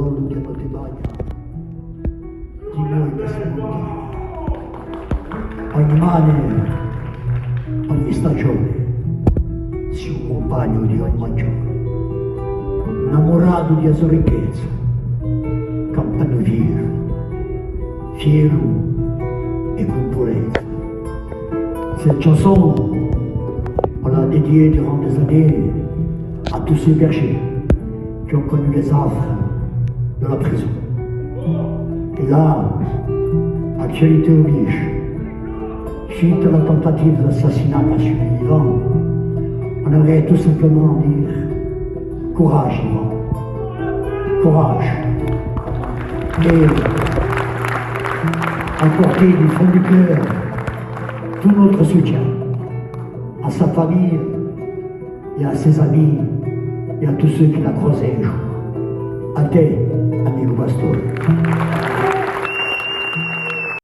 parole che non ti bagna di noi che siamo ogni mane, ogni stagione si un compagno di un maggiore, innamorato di sua ricchezza, campano fiero e con purezza. Cette chanson, on l'a dédiée durant des années à tous ces bergers qui ont connu les affres de la prison. Et là, actualité oblige, suite à la tentative d'assassinat qu'a subi Yvan, on aurait tout simplement dire courage, Yvan, courage. Et apporter du fond du cœur tout notre soutien à sa famille et à ses amis et à tous ceux qui l'a croisé un jour. À terre.